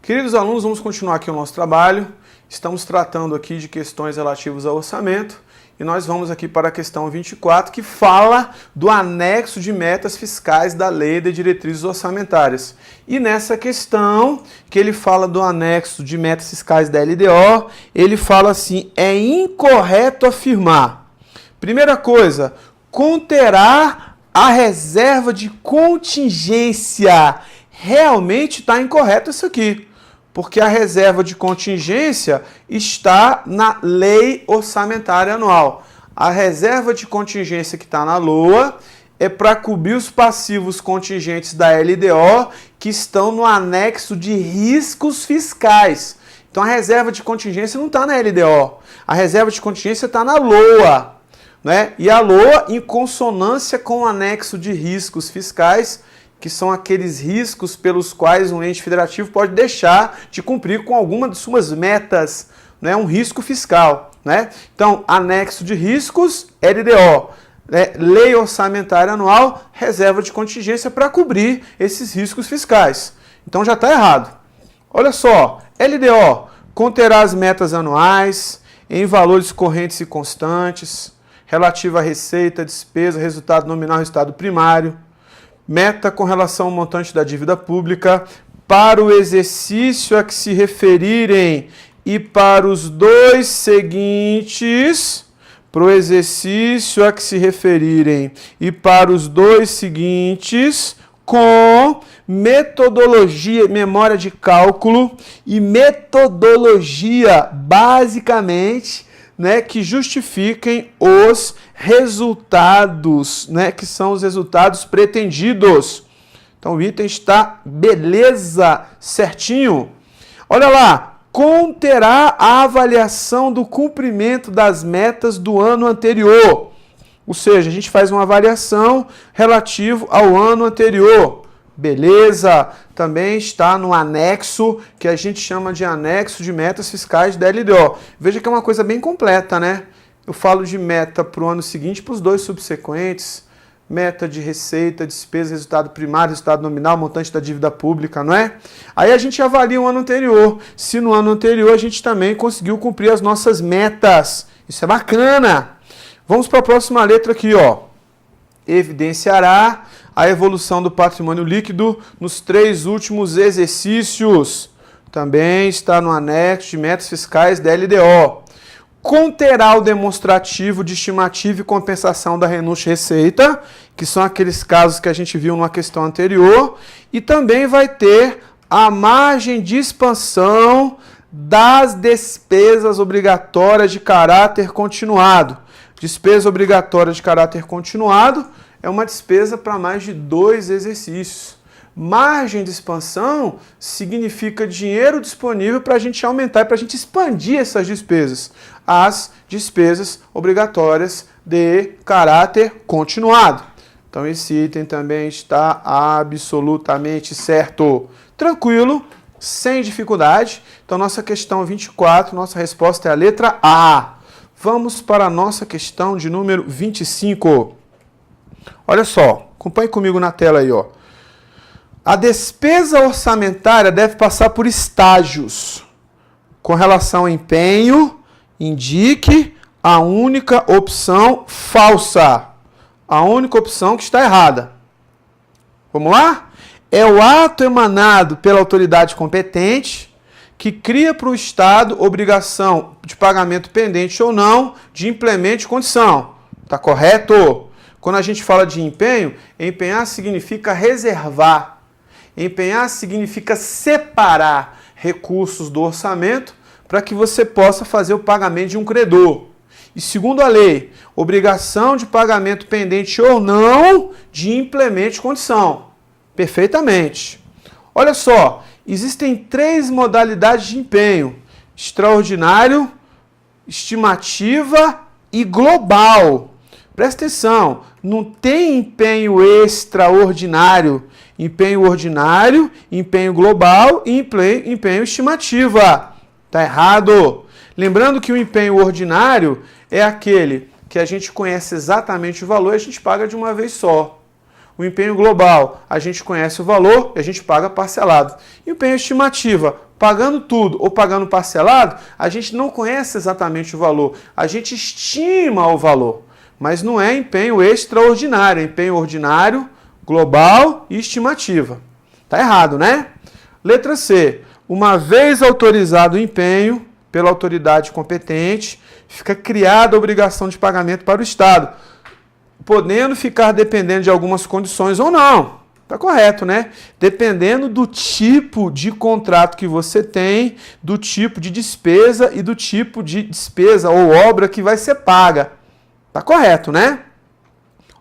Queridos alunos, vamos continuar aqui o nosso trabalho. Estamos tratando aqui de questões relativas ao orçamento e nós vamos aqui para a questão 24, que fala do anexo de metas fiscais da Lei de Diretrizes Orçamentárias. E nessa questão, que ele fala do anexo de metas fiscais da LDO, ele fala assim: é incorreto afirmar. Primeira coisa, conterá a reserva de contingência. Realmente está incorreto isso aqui, porque a reserva de contingência está na Lei Orçamentária Anual. A reserva de contingência que está na LOA é para cobrir os passivos contingentes da LDO que estão no anexo de riscos fiscais. Então a reserva de contingência não está na LDO, a reserva de contingência está na LOA, né? E a LOA, em consonância com o anexo de riscos fiscais, que são aqueles riscos pelos quais um ente federativo pode deixar de cumprir com alguma de suas metas, né? Um risco fiscal, né? Então, anexo de riscos, LDO, né? Lei Orçamentária Anual, reserva de contingência para cobrir esses riscos fiscais. Então já está errado. Olha só, LDO conterá as metas anuais em valores correntes e constantes, relativa à receita, despesa, resultado nominal, resultado primário, meta com relação ao montante da dívida pública para o exercício a que se referirem e para os dois seguintes, para o exercício a que se referirem e para os dois seguintes, com metodologia, memória de cálculo e metodologia, basicamente, né, que justifiquem os resultados, né, que são os resultados pretendidos. Então o item está beleza, certinho. Olha lá, conterá a avaliação do cumprimento das metas do ano anterior. Ou seja, a gente faz uma avaliação relativa ao ano anterior. Beleza, também está no anexo, que a gente chama de anexo de metas fiscais da LDO. Veja que é uma coisa bem completa, né? Eu falo de meta para o ano seguinte, para os dois subsequentes, meta de receita, despesa, resultado primário, resultado nominal, montante da dívida pública, não é? Aí a gente avalia o ano anterior, se no ano anterior a gente também conseguiu cumprir as nossas metas. Isso é bacana! Vamos para a próxima letra aqui, ó. Evidenciará a evolução do patrimônio líquido nos 3 últimos exercícios. Também está no anexo de metas fiscais da LDO. Conterá o demonstrativo de estimativa e compensação da renúncia e receita, que são aqueles casos que a gente viu numa questão anterior, e também vai ter a margem de expansão das despesas obrigatórias de caráter continuado. Despesa obrigatória de caráter continuado é uma despesa para mais de 2 exercícios. Margem de expansão significa dinheiro disponível para a gente aumentar e para a gente expandir essas despesas. As despesas obrigatórias de caráter continuado. Então esse item também está absolutamente certo. Tranquilo, sem dificuldade. Então nossa questão 24, nossa resposta é a letra A. Vamos para a nossa questão de número 25. Olha só, acompanhe comigo na tela aí, ó. A despesa orçamentária deve passar por estágios. Com relação ao empenho, indique a única opção falsa. A única opção que está errada. Vamos lá? É o ato emanado pela autoridade competente que cria para o Estado obrigação de pagamento pendente ou não de implemento de condição. Está correto? Quando a gente fala de empenho, empenhar significa reservar. Empenhar significa separar recursos do orçamento para que você possa fazer o pagamento de um credor. E segundo a lei, obrigação de pagamento pendente ou não de implemento de condição. Perfeitamente. Olha só, existem 3 modalidades de empenho: extraordinário, estimativa e global. Presta atenção, não tem empenho extraordinário, empenho ordinário, empenho global e empenho estimativa. Está errado. Lembrando que o empenho ordinário é aquele que a gente conhece exatamente o valor e a gente paga de uma vez só. O empenho global, a gente conhece o valor e a gente paga parcelado. E o empenho estimativa, Pagando tudo ou pagando parcelado, a gente não conhece exatamente o valor. A gente estima o valor, mas não é empenho extraordinário, é empenho ordinário, global e estimativa. Tá errado, né? Letra C. Uma vez autorizado o empenho pela autoridade competente, fica criada a obrigação de pagamento para o Estado, podendo ficar dependendo de algumas condições ou não. Tá correto, né? Dependendo do tipo de contrato que você tem, do tipo de despesa e do tipo de despesa ou obra que vai ser paga. Tá correto, né?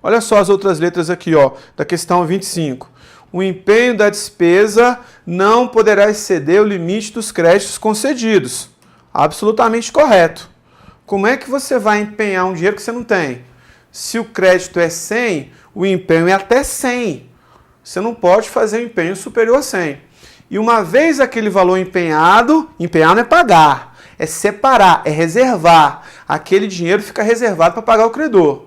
Olha só as outras letras aqui, ó, da questão 25. O empenho da despesa não poderá exceder o limite dos créditos concedidos. Absolutamente correto. Como é que você vai empenhar um dinheiro que você não tem? Se o crédito é 100, o empenho é até 100. Você não pode fazer um empenho superior a 100. E uma vez aquele valor empenhado, empenhar não é pagar, é separar, é reservar. Aquele dinheiro fica reservado para pagar o credor.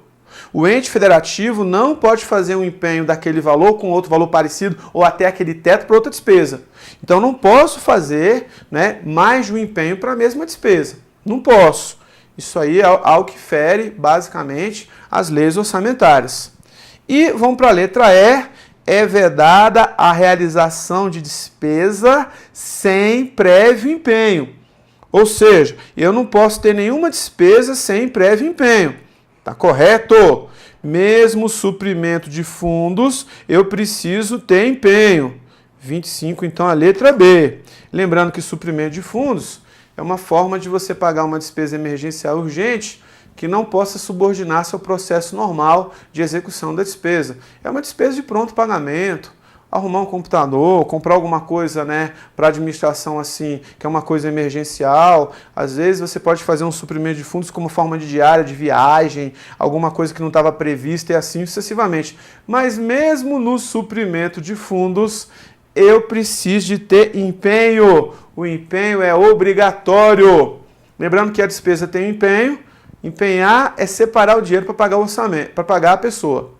O ente federativo não pode fazer um empenho daquele valor com outro valor parecido ou até aquele teto para outra despesa. Então não posso fazer, né, mais de um empenho para a mesma despesa. Não posso. Isso aí é algo que fere basicamente as leis orçamentárias. E vamos para a letra E. É vedada a realização de despesa sem prévio empenho. Ou seja, eu não posso ter nenhuma despesa sem prévio empenho. Tá correto? Mesmo suprimento de fundos, eu preciso ter empenho. 25, então, a letra B. Lembrando que suprimento de fundos é uma forma de você pagar uma despesa emergencial urgente que não possa subordinar-se ao processo normal de execução da despesa. É uma despesa de pronto pagamento, arrumar um computador, comprar alguma coisa, né, para administração assim, que é uma coisa emergencial. Às vezes você pode fazer um suprimento de fundos como forma de diária, de viagem, alguma coisa que não estava prevista e assim sucessivamente. Mas mesmo no suprimento de fundos, eu preciso de ter empenho. O empenho é obrigatório. Lembrando que a despesa tem empenho. Empenhar é separar o dinheiro para pagar o orçamento, para pagar a pessoa.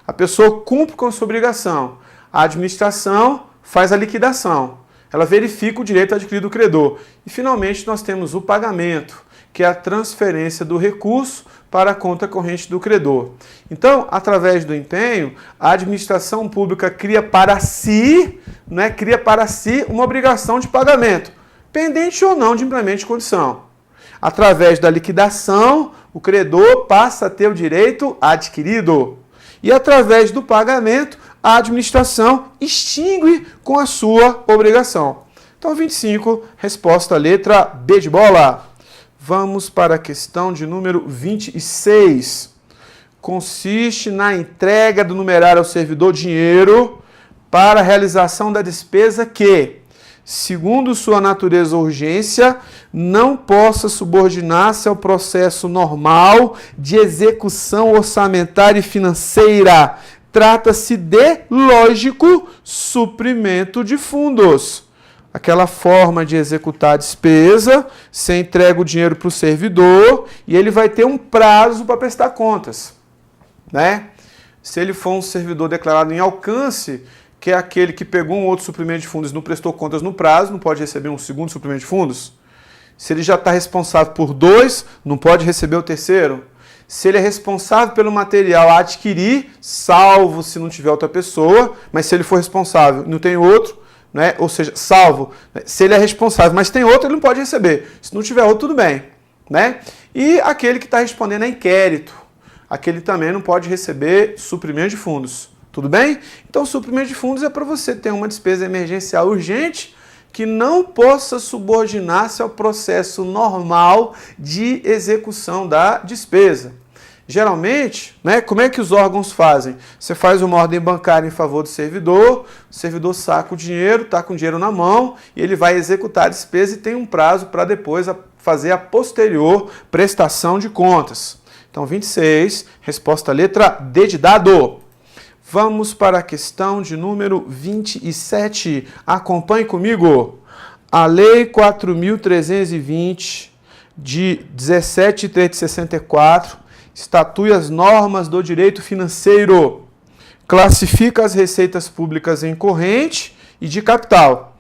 A pessoa cumpre com a sua obrigação. A administração faz a liquidação. Ela verifica o direito adquirido do credor. E, finalmente, nós temos o pagamento, que é a transferência do recurso para a conta corrente do credor. Então, através do empenho, a administração pública cria para si, uma obrigação de pagamento, pendente ou não de implemento de condição. Através da liquidação, o credor passa a ter o direito adquirido. E através do pagamento, a administração extingue com a sua obrigação. Então, 25, resposta letra B de bola. Vamos para a questão de número 26. Consiste na entrega do numerário ao servidor dinheiro para a realização da despesa que, segundo sua natureza ou urgência, não possa subordinar-se ao processo normal de execução orçamentária e financeira. Trata-se de, lógico, suprimento de fundos. Aquela forma de executar a despesa, você entrega o dinheiro para o servidor e ele vai ter um prazo para prestar contas, né? Se ele for um servidor declarado em alcance, que é aquele que pegou um outro suprimento de fundos e não prestou contas no prazo, não pode receber um segundo suprimento de fundos. Se ele já está responsável por 2, não pode receber o terceiro. Se ele é responsável pelo material a adquirir, salvo se não tiver outra pessoa, mas se ele for responsável e não tem outro, né? Ou seja, salvo, se ele é responsável, mas tem outro, ele não pode receber. Se não tiver outro, tudo bem, né? E aquele que está respondendo a inquérito, aquele também não pode receber suprimento de fundos. Tudo bem? Então, o suprimento de fundos é para você ter uma despesa emergencial urgente que não possa subordinar-se ao processo normal de execução da despesa. Geralmente, né, como é que os órgãos fazem? Você faz uma ordem bancária em favor do servidor, o servidor saca o dinheiro, está com o dinheiro na mão, e ele vai executar a despesa e tem um prazo para depois fazer a posterior prestação de contas. Então, 26, resposta letra D de dado. Vamos para a questão de número 27. Acompanhe comigo. A Lei 4.320, de 17/3/64, estatui as normas do direito financeiro, classifica as receitas públicas em corrente e de capital,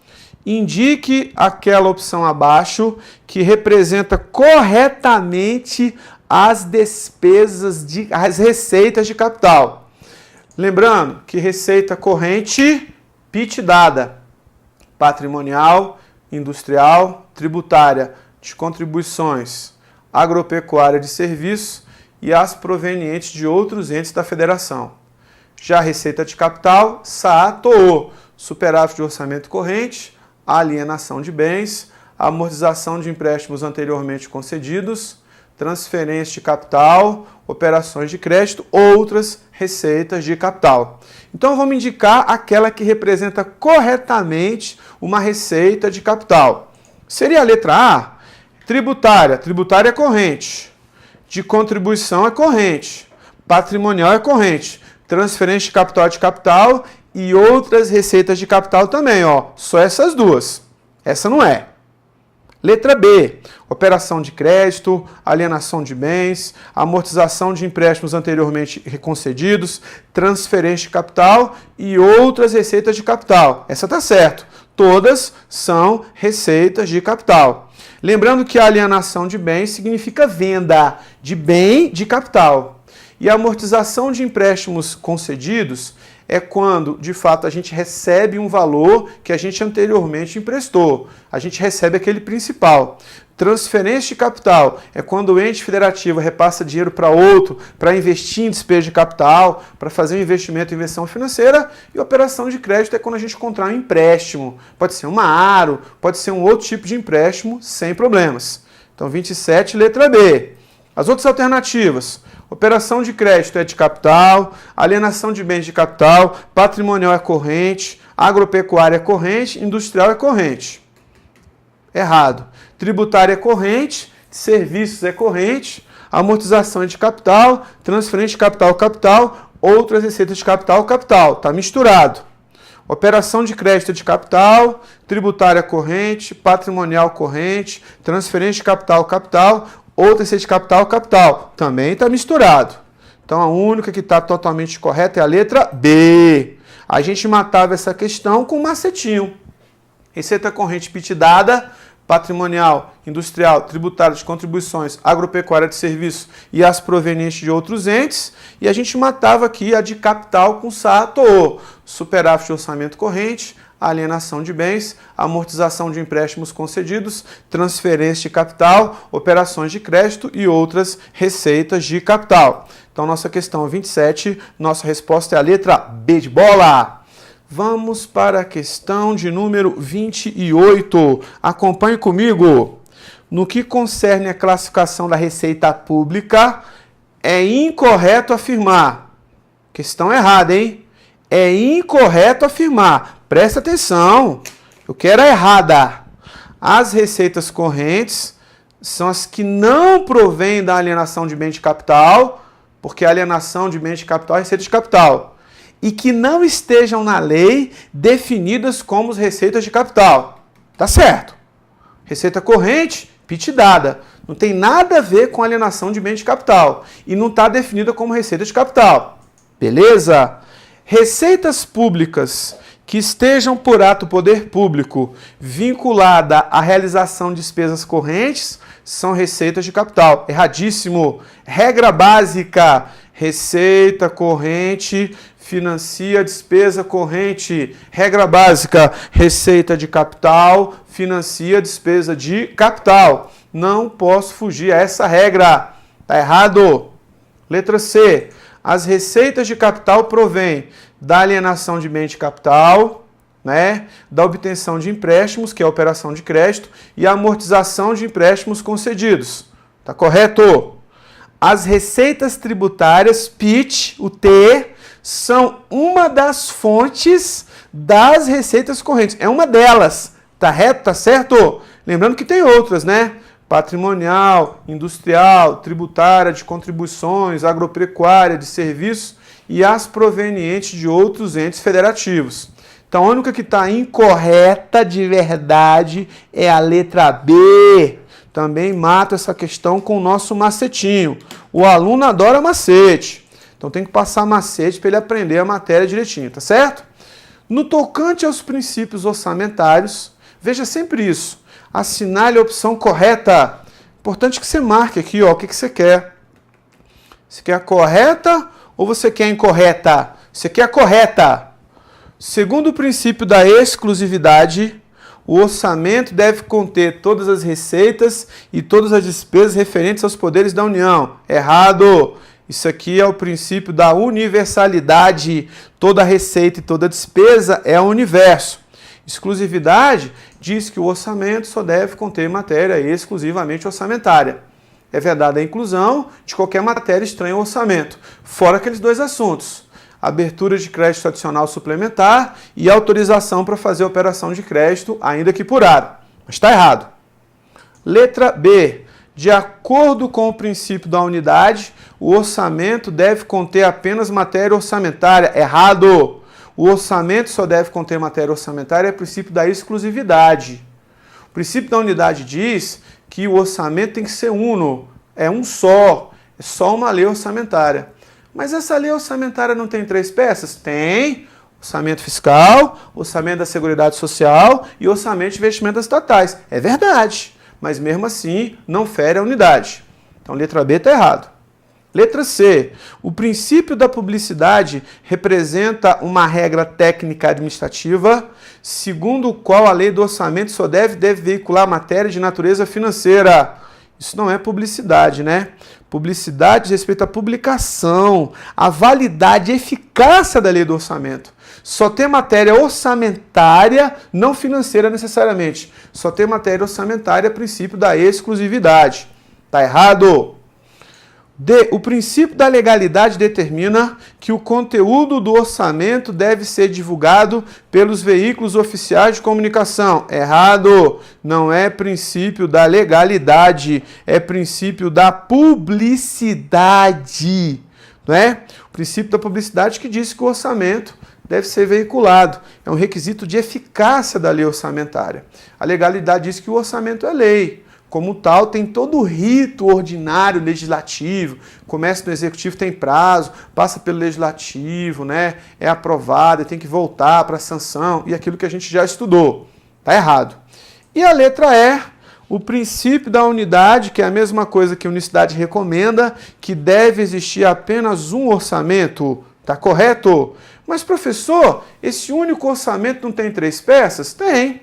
indique aquela opção abaixo que representa corretamente as despesas, as receitas de capital. Lembrando que receita corrente, PIT dada, patrimonial, industrial, tributária, de contribuições, agropecuária de serviço e as provenientes de outros entes da federação. Já a receita de capital, SAA-TOO, superávit de orçamento corrente, alienação de bens, amortização de empréstimos anteriormente concedidos, transferência de capital, operações de crédito, outras receitas de capital. Então vamos indicar aquela que representa corretamente uma receita de capital. Seria a letra A, tributária, tributária é corrente, de contribuição é corrente, patrimonial é corrente, transferência de capital e outras receitas de capital também, ó. Só essas duas. Essa não é. Letra B, operação de crédito, alienação de bens, amortização de empréstimos anteriormente concedidos, transferência de capital e outras receitas de capital. Essa tá certo. Todas são receitas de capital. Lembrando que a alienação de bens significa venda de bem de capital. E a amortização de empréstimos concedidos é quando, de fato, a gente recebe um valor que a gente anteriormente emprestou. A gente recebe aquele principal. Transferência de capital é quando o ente federativo repassa dinheiro para outro para investir em despesa de capital, para fazer um investimento em inversão financeira. E operação de crédito é quando a gente contrai um empréstimo. Pode ser uma aro, pode ser um outro tipo de empréstimo, sem problemas. Então, 27, letra B. As outras alternativas. Operação de crédito é de capital, alienação de bens de capital, patrimonial é corrente, agropecuária é corrente, industrial é corrente. Errado. Tributária é corrente, serviços é corrente, amortização é de capital, transferência de capital, capital, outras receitas de capital, capital. Está misturado. Operação de crédito é de capital, tributária é corrente, patrimonial corrente, transferência de capital, capital, outra receita de capital, capital. Também está misturado. Então, a única que está totalmente correta é a letra B. A gente matava essa questão com um macetinho. Receita corrente PIT dada, patrimonial, industrial, tributária de contribuições, agropecuária de serviço e as provenientes de outros entes. E a gente matava aqui a de capital com SAA-TOO. Superávit de orçamento corrente, alienação de bens, amortização de empréstimos concedidos, transferência de capital, operações de crédito e outras receitas de capital. Então, nossa questão 27, nossa resposta é a letra B de bola. Vamos para a questão de número 28. Acompanhe comigo. No que concerne a classificação da receita pública, é incorreto afirmar. Questão errada, hein? É incorreto afirmar. Presta atenção, eu quero a errada. As receitas correntes são as que não provêm da alienação de bem de capital, porque a alienação de bem de capital é receita de capital, e que não estejam na lei definidas como receitas de capital. Tá certo. Receita corrente, PIT dada. Não tem nada a ver com alienação de bem de capital e não está definida como receita de capital. Beleza? Receitas públicas que estejam por ato poder público vinculada à realização de despesas correntes são receitas de capital. Erradíssimo. Regra básica: receita corrente financia despesa corrente. Regra básica: receita de capital financia despesa de capital. Não posso fugir a essa regra. Tá errado. Letra C. As receitas de capital provêm da alienação de bem de capital, né, da obtenção de empréstimos, que é a operação de crédito, e a amortização de empréstimos concedidos. Tá correto? As receitas tributárias, PIT, o T, são uma das fontes das receitas correntes. É uma delas. Tá reto? Tá certo? Lembrando que tem outras, né? Patrimonial, industrial, tributária de contribuições, agropecuária de serviços e as provenientes de outros entes federativos. Então, a única que está incorreta de verdade é a letra B. Também mato essa questão com o nosso macetinho. O aluno adora macete. Então, tem que passar macete para ele aprender a matéria direitinho, tá certo? No tocante aos princípios orçamentários, Veja sempre isso. Assinale a opção correta. Importante que você marque aqui, ó, o que você quer. Você quer a correta ou você quer a incorreta? Você quer a correta. Segundo o princípio da exclusividade, o orçamento deve conter todas as receitas e todas as despesas referentes aos poderes da União. Errado! Isso aqui é o princípio da universalidade. Toda receita e toda despesa é o universo. Exclusividade diz que o orçamento só deve conter matéria exclusivamente orçamentária. É vedada a inclusão de qualquer matéria estranha ao orçamento, fora aqueles dois assuntos: abertura de crédito adicional suplementar e autorização para fazer operação de crédito, ainda que por área. Mas está errado. Letra B. De acordo com o princípio da unidade, o orçamento deve conter apenas matéria orçamentária. Errado! O orçamento só deve conter matéria orçamentária, é o princípio da exclusividade. O princípio da unidade diz que o orçamento tem que ser uno, é um só, é só uma lei orçamentária. Mas essa lei orçamentária não tem três peças? Tem. Orçamento fiscal, orçamento da Seguridade Social e orçamento de investimentos estatais. É verdade, mas mesmo assim não fere a unidade. Então letra B está errado. Letra C. O princípio da publicidade representa uma regra técnica administrativa, segundo o qual a lei do orçamento só deve veicular matéria de natureza financeira. Isso não é publicidade, né? Publicidade diz respeito à publicação, à validade e eficácia da lei do orçamento. Só tem matéria orçamentária, não financeira necessariamente. Só tem matéria orçamentária, princípio da exclusividade. Tá errado? D. O princípio da legalidade determina que o conteúdo do orçamento deve ser divulgado pelos veículos oficiais de comunicação. Errado! Não é princípio da legalidade, é princípio da publicidade. Não é? O princípio da publicidade que diz que o orçamento deve ser veiculado. É um requisito de eficácia da lei orçamentária. A legalidade diz que o orçamento é lei. Como tal, tem todo o rito ordinário legislativo, começa no executivo, tem prazo, passa pelo legislativo, né? É aprovado, tem que voltar para a sanção e aquilo que a gente já estudou. Está errado. E a letra E, o princípio da unidade, que é a mesma coisa que a unicidade recomenda, que deve existir apenas um orçamento. Está correto? Mas, professor, esse único orçamento não tem três peças? Tem.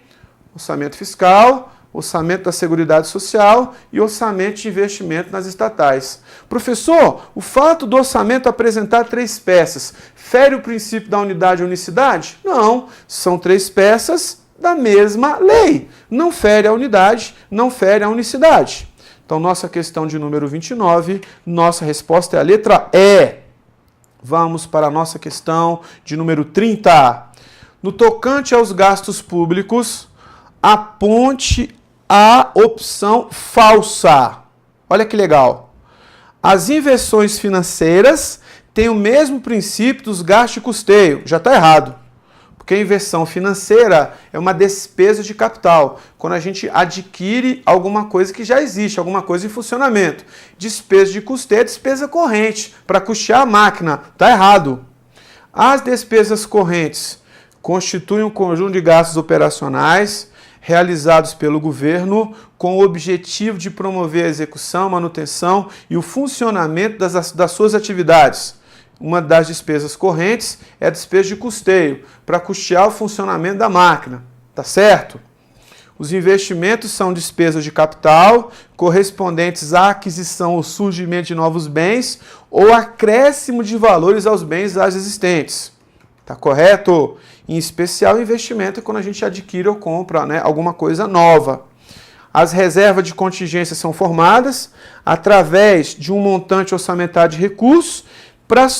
Orçamento fiscal, orçamento da Seguridade Social e orçamento de investimento nas estatais. Professor, o fato do orçamento apresentar três peças fere o princípio da unidade e unicidade? Não, são três peças da mesma lei. Não fere a unidade, não fere a unicidade. Então, nossa questão de número 29, nossa resposta é a letra E. Vamos para a nossa questão de número 30. No tocante aos gastos públicos, aponte a opção falsa. Olha que legal. As inversões financeiras têm o mesmo princípio dos gastos de custeio. Já está errado. Porque a inversão financeira é uma despesa de capital. Quando a gente adquire alguma coisa que já existe, alguma coisa em funcionamento. Despesa de custeio é despesa corrente, para custear a máquina. Está errado. As despesas correntes constituem um conjunto de gastos operacionais realizados pelo governo com o objetivo de promover a execução, manutenção e o funcionamento das suas atividades. Uma das despesas correntes é a despesa de custeio, para custear o funcionamento da máquina. Tá certo? Os investimentos são despesas de capital correspondentes à aquisição ou surgimento de novos bens ou acréscimo de valores aos bens já existentes. Tá correto? Em especial, investimento é quando a gente adquire ou compra, né, alguma coisa nova. As reservas de contingência são formadas através de um montante orçamentário de recursos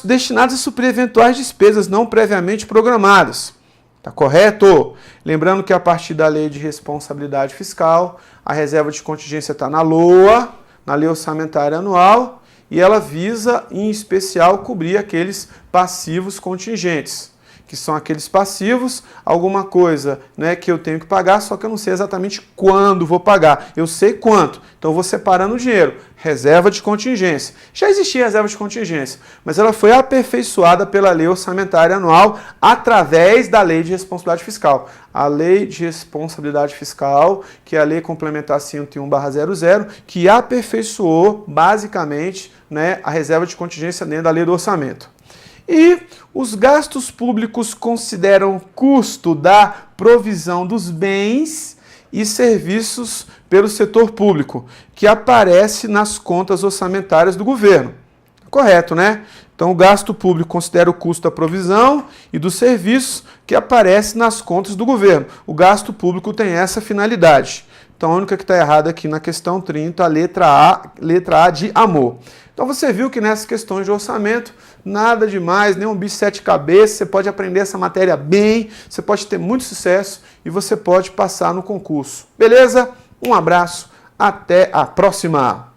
destinados a suprir eventuais despesas não previamente programadas. Tá correto? Lembrando que a partir da Lei de Responsabilidade Fiscal, a reserva de contingência está na LOA, na Lei Orçamentária Anual, e ela visa, em especial, cobrir aqueles passivos contingentes. que são aqueles passivos, alguma coisa, né, que eu tenho que pagar, só que eu não sei exatamente quando vou pagar. Eu sei quanto, então eu vou separando o dinheiro. Reserva de contingência. Já existia reserva de contingência, mas ela foi aperfeiçoada pela Lei Orçamentária Anual através da Lei de Responsabilidade Fiscal. A Lei de Responsabilidade Fiscal, que é a Lei Complementar 101/00, que aperfeiçoou basicamente, né, a reserva de contingência dentro da Lei do Orçamento. E os gastos públicos consideram custo da provisão dos bens e serviços pelo setor público, que aparece nas contas orçamentárias do governo. Correto, né? Então, o gasto público considera o custo da provisão e dos serviços que aparece nas contas do governo. O gasto público tem essa finalidade. Então, a única que está errada aqui na questão 30, a letra A de amor. Então, você viu que nessas questões de orçamento, nada demais, nem um bicho de sete cabeças, você pode aprender essa matéria bem, você pode ter muito sucesso e você pode passar no concurso. Beleza? Um abraço, até a próxima!